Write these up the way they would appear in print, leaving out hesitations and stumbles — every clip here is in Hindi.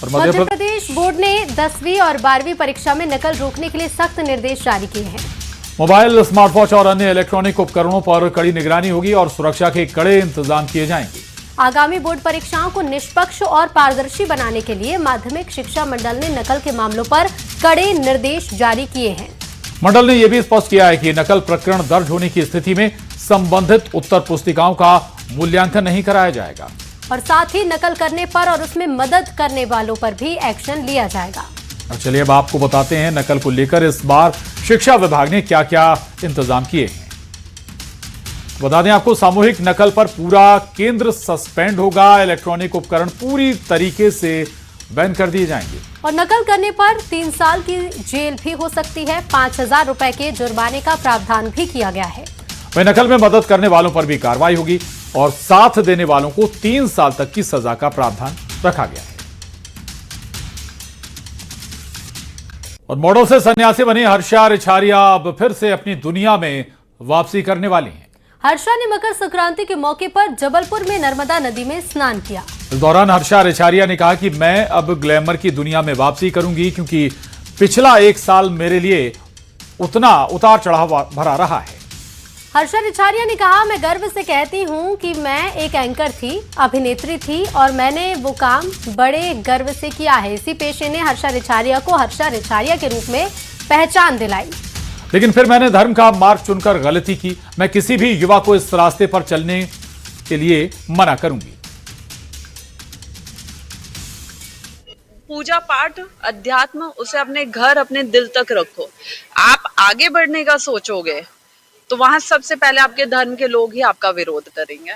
और मध्य प्रदेश बोर्ड ने 10वीं और 12वीं परीक्षा में नकल रोकने के लिए सख्त निर्देश जारी किए हैं। मोबाइल, स्मार्टवॉच और अन्य इलेक्ट्रॉनिक उपकरणों पर कड़ी निगरानी होगी और सुरक्षा के कड़े इंतजाम किए जाएंगे। आगामी बोर्ड परीक्षाओं को निष्पक्ष और पारदर्शी बनाने के लिए माध्यमिक शिक्षा मंडल ने नकल के मामलों पर कड़े निर्देश जारी किए हैं। मंडल ने यह भी स्पष्ट किया है कि नकल प्रकरण दर्ज होने की स्थिति में संबंधित उत्तर पुस्तिकाओं का मूल्यांकन नहीं कराया जाएगा और साथ ही नकल करने पर और उसमें मदद करने वालों पर भी एक्शन लिया जाएगा। और चलिए अब आपको बताते हैं नकल को लेकर इस बार शिक्षा विभाग ने क्या क्या इंतजाम किए हैं। बता दें आपको, सामूहिक नकल पर पूरा केंद्र सस्पेंड होगा। इलेक्ट्रॉनिक उपकरण पूरी तरीके से बैन कर दिए जाएंगे और नकल करने पर 3 साल की जेल भी हो सकती है। 5,000 रुपए के जुर्माने का प्रावधान भी किया गया है। वहीं नकल में मदद करने वालों पर भी कार्रवाई होगी और साथ देने वालों को 3 साल तक की सजा का प्रावधान रखा गया है। और मॉडल से सन्यासी बनी हर्षा रिछारिया अब फिर से अपनी दुनिया में वापसी करने वाली हैं। हर्षा ने मकर संक्रांति के मौके पर जबलपुर में नर्मदा नदी में स्नान किया। इस दौरान हर्षा रिछारिया ने कहा कि मैं अब ग्लैमर की दुनिया में वापसी करूंगी, क्योंकि पिछला 1 साल मेरे लिए उतना उतार चढ़ाव भरा रहा है। हर्षा रिछारिया ने कहा, मैं गर्व से कहती हूं कि मैं एक एंकर थी, अभिनेत्री थी और मैंने वो काम बड़े गर्व से किया है। इसी पेशे ने हर्षा रिछारिया को हर्षा रिछारिया के रूप में पहचान दिलाई। लेकिन फिर मैंने धर्म का मार्ग चुनकर गलती की। मैं किसी भी युवा को इस रास्ते पर चलने के लिए मना करूंगी। पूजा पाठ, अध्यात्म, उसे अपने घर, अपने दिल तक रखो। आप आगे बढ़ने का सोचोगे तो वहां सबसे पहले आपके धर्म के लोग ही आपका विरोध करेंगे।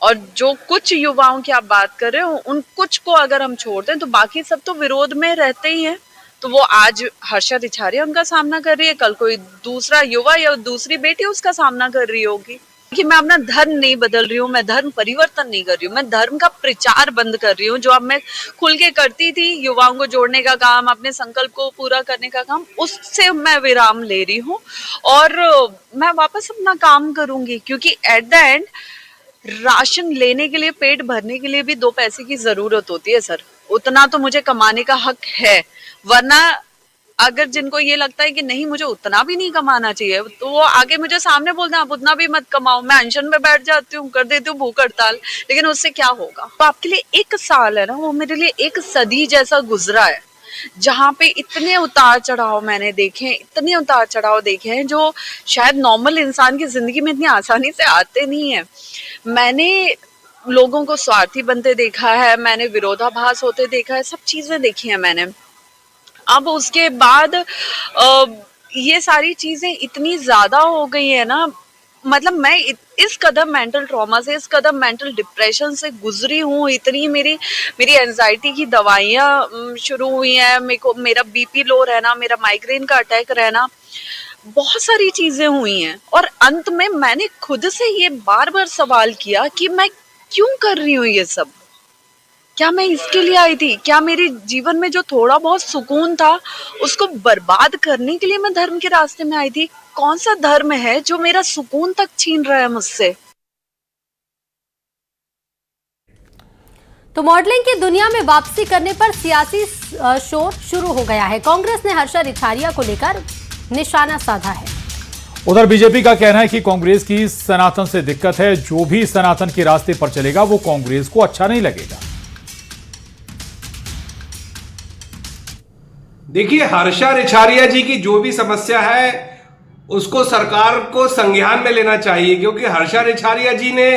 और जो कुछ युवाओं की आप बात कर रहे हो, उन कुछ को अगर हम छोड़ दें तो बाकी सब तो विरोध में रहते ही हैं। तो वो आज हर्षा रिछारिया उनका सामना कर रही है, कल कोई दूसरा युवा या दूसरी बेटी उसका सामना कर रही होगी। कि मैं अपना धर्म नहीं बदल रही हूँ, मैं धर्म परिवर्तन नहीं कर रही हूँ, मैं धर्म का प्रचार बंद कर रही हूँ। जो अब मैं खुल के करती थी, युवाओं को जोड़ने का काम, अपने संकल्प को पूरा करने का काम, उससे मैं विराम ले रही हूँ और मैं वापस अपना काम करूंगी। क्योंकि एट द एंड राशन लेने के लिए, पेट भरने के लिए भी 2 पैसे की जरूरत होती है सर। उतना तो मुझे कमाने का हक है, वरना अगर जिनको ये लगता है कि नहीं मुझे उतना भी नहीं कमाना चाहिए तो वो आगे मुझे सामने बोलते हैं आप उतना भी मत कमाओ। मैं अनशन में बैठ जाती हूँ, कर देती हूँ भूख हड़ताल, लेकिन उससे क्या होगा। तो आपके लिए 1 साल है ना, वो मेरे लिए 1 सदी जैसा गुजरा है, जहाँ पे इतने उतार चढ़ाव मैंने देखे, इतने उतार चढ़ाव देखे हैं जो शायद नॉर्मल इंसान की जिंदगी में इतनी आसानी से आते नहीं है। मैंने लोगों को स्वार्थी बनते देखा है, मैंने विरोधाभास होते देखा है, सब चीजें देखी है मैंने। अब उसके बाद ये सारी चीजें इतनी ज्यादा हो गई है ना, मतलब मैं इस कदम मेंटल ट्रॉमा से, इस कदम मेंटल डिप्रेशन से गुजरी हूँ। इतनी मेरी एंजाइटी की दवाइयाँ शुरू हुई हैं, मेरा बीपी लो रहना, मेरा माइग्रेन का अटैक रहना, बहुत सारी चीजें हुई हैं। और अंत में मैंने खुद से ये बार बार सवाल किया कि मैं क्यों कर रही हूँ ये सब। क्या मैं इसके लिए आई थी? क्या मेरे जीवन में जो थोड़ा बहुत सुकून था उसको बर्बाद करने के लिए मैं धर्म के रास्ते में आई थी? कौन सा धर्म है जो मेरा सुकून तक छीन रहा है मुझसे? तो मॉडलिंग की दुनिया में वापसी करने पर सियासी शोर शुरू हो गया है। कांग्रेस ने हर्षा रिछारिया को लेकर निशाना साधा है। उधर बीजेपी का कहना है कि कांग्रेस की सनातन से दिक्कत है। जो भी सनातन के रास्ते पर चलेगा वो कांग्रेस को अच्छा नहीं लगेगा। देखिए, हर्षा रिछारिया जी की जो भी समस्या है उसको सरकार को संज्ञान में लेना चाहिए, क्योंकि हर्षा रिछारिया जी ने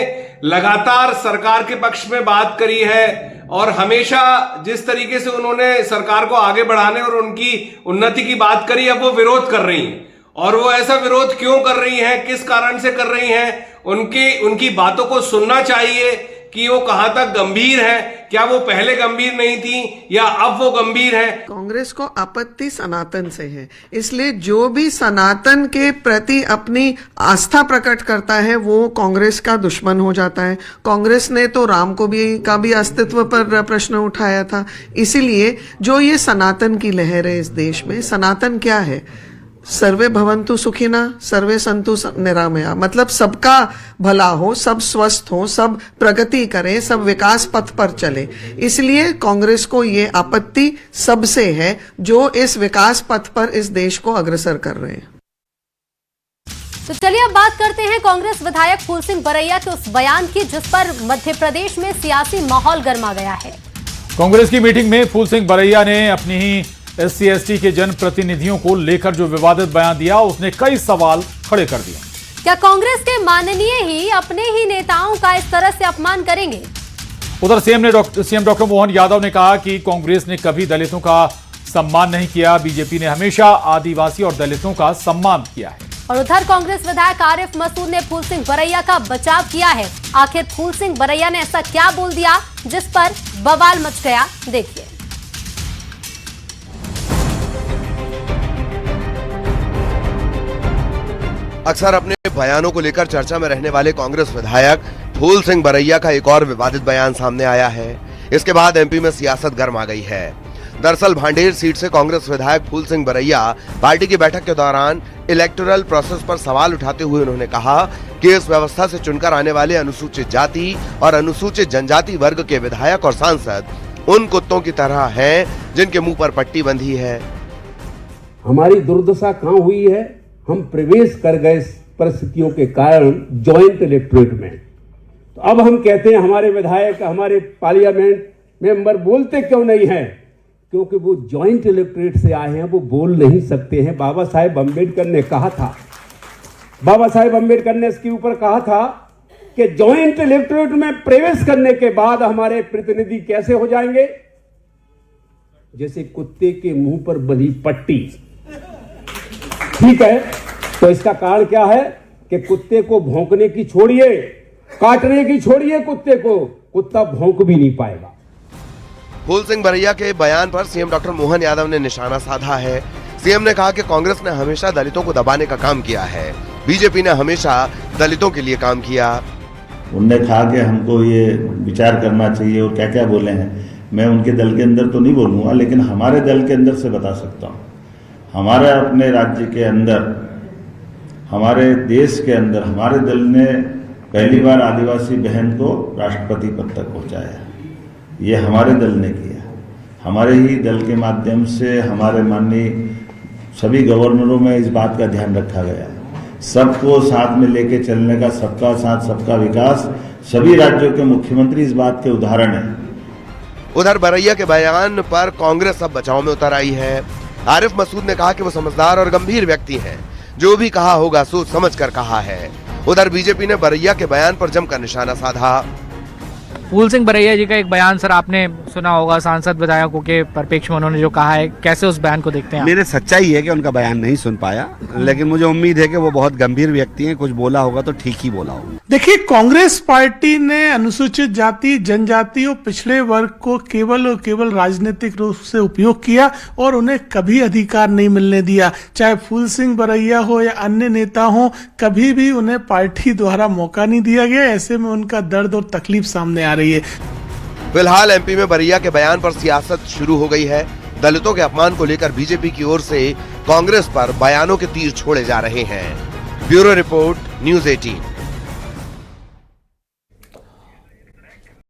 लगातार सरकार के पक्ष में बात करी है और हमेशा जिस तरीके से उन्होंने सरकार को आगे बढ़ाने और उनकी उन्नति की बात करी, अब वो विरोध कर रही हैं। और वो ऐसा विरोध क्यों कर रही हैं, किस कारण से कर रही हैं, उनकी बातों को सुनना चाहिए कि वो कहां तक गंभीर है। क्या वो पहले गंभीर नहीं थी या अब वो गंभीर है? कांग्रेस को आपत्ति सनातन से है, इसलिए जो भी सनातन के प्रति अपनी आस्था प्रकट करता है वो कांग्रेस का दुश्मन हो जाता है। कांग्रेस ने तो राम को का भी अस्तित्व पर प्रश्न उठाया था। इसीलिए जो ये सनातन की लहर है इस देश में, सनातन क्या है? सर्वे भवन्तु सुखिना सर्वे संतु निरामया, मतलब सबका भला हो, सब स्वस्थ हो, सब प्रगति करें, सब विकास पथ पर चले। इसलिए कांग्रेस को ये आपत्ति सबसे है जो इस विकास पथ पर इस देश को अग्रसर कर रहे हैं। तो चलिए अब बात करते हैं कांग्रेस विधायक फूल सिंह बरैया के उस बयान की जिस पर मध्य प्रदेश में सियासी माहौल गर्मा गया है। कांग्रेस की मीटिंग में फूल सिंह बरैया ने अपनी ही SC/ST के जनप्रतिनिधियों को लेकर जो विवादित बयान दिया, उसने कई सवाल खड़े कर दिए। क्या कांग्रेस के माननीय ही अपने ही नेताओं का इस तरह से अपमान करेंगे? उधर सीएम डॉक्टर मोहन यादव ने कहा कि कांग्रेस ने कभी दलितों का सम्मान नहीं किया, बीजेपी ने हमेशा आदिवासी और दलितों का सम्मान किया है। और उधर कांग्रेस विधायक आरिफ मसूद ने फूल सिंह बरैया का बचाव किया है। आखिर फूल सिंह बरैया ने ऐसा क्या बोल दिया जिस पर बवाल मच गया, देखिए। अक्सर अपने बयानों को लेकर चर्चा में रहने वाले कांग्रेस विधायक फूल सिंह बरैया का एक और विवादित बयान सामने आया है। इसके बाद एमपी में सियासत गर्म आ गई है। दरअसल भांडेर सीट से कांग्रेस विधायक फूल सिंह बरैया पार्टी की बैठक के दौरान इलेक्टोरल प्रोसेस पर सवाल उठाते हुए उन्होंने कहा कि इस व्यवस्था से चुनकर आने वाले अनुसूचित जाति और अनुसूचित जनजाति वर्ग के विधायक और सांसद उन कुत्तों की तरह हैं जिनके मुंह पर पट्टी बंधी है। हमारी दुर्दशा कहाँ हुई है? हम प्रवेश कर गए परिस्थितियों के कारण जॉइंट इलेक्टोरेट में। तो अब हम कहते हैं हमारे विधायक, हमारे पार्लियामेंट मेंबर बोलते क्यों नहीं है? क्योंकि वो जॉइंट इलेक्टोरेट से आए हैं, वो बोल नहीं सकते हैं। बाबा साहेब अम्बेडकर ने कहा था, बाबा साहेब अम्बेडकर ने इसके ऊपर कहा था कि जॉइंट इलेक्टोरेट में प्रवेश करने के बाद हमारे प्रतिनिधि कैसे हो जाएंगे? जैसे कुत्ते के मुंह पर बंधी पट्टी। ठीक है, तो इसका कारण क्या है कि कुत्ते को भौंकने की छोड़िए, काटने की छोड़िए, कुत्ते को कुत्ता भौंक भी नहीं पाएगा। फूल सिंह बरैया के बयान पर सीएम डॉक्टर मोहन यादव ने निशाना साधा है। सीएम ने कहा कि कांग्रेस ने हमेशा दलितों को दबाने का काम किया है, बीजेपी ने हमेशा दलितों के लिए काम किया। उन्होंने कहा कि हमको ये विचार करना चाहिए और क्या क्या बोले हैं। मैं उनके दल के अंदर तो नहीं बोलूंगा, लेकिन हमारे दल के अंदर से बता सकता हूँ। हमारे अपने राज्य के अंदर, हमारे देश के अंदर हमारे दल ने पहली बार आदिवासी बहन को राष्ट्रपति पद तक पहुंचाया। ये हमारे दल ने किया। हमारे ही दल के माध्यम से हमारे माननीय सभी गवर्नरों में इस बात का ध्यान रखा गया। सबको साथ में लेके चलने का, सबका साथ सबका विकास, सभी राज्यों के मुख्यमंत्री इस बात के उदाहरण है। उधर बरैया के बयान पर कांग्रेस अब बचाव में उतर आई है। आरिफ मसूद ने कहा कि वो समझदार और गंभीर व्यक्ति हैं, जो भी कहा होगा सोच समझ कर कहा है। उधर बीजेपी ने बरैया के बयान पर जमकर निशाना साधा। फूल सिंह बरैया जी का एक बयान सर आपने सुना होगा, सांसद विधायकों के परिप्रेक्ष्य में उन्होंने जो कहा है, कैसे उस बयान को देखते हैं? मेरे सच्चाई है कि उनका बयान नहीं सुन पाया, लेकिन मुझे उम्मीद है कि वो बहुत गंभीर व्यक्ति हैं, कुछ बोला होगा तो ठीक ही बोला होगा। देखिए, कांग्रेस पार्टी ने अनुसूचित जाति, जनजाति और पिछड़े वर्ग को केवल और केवल राजनीतिक रूप से उपयोग किया और उन्हें कभी अधिकार नहीं मिलने दिया। चाहे फूल सिंह बरैया हो या अन्य नेता हो, कभी भी उन्हें पार्टी द्वारा मौका नहीं दिया गया। ऐसे में उनका दर्द और तकलीफ सामने आ रही है। फिलहाल एमपी में बरैया के बयान पर सियासत शुरू हो गई है। दलितों के अपमान को लेकर बीजेपी की ओर से कांग्रेस पर बयानों के तीर छोड़े जा रहे हैं। Bureau report, news 18।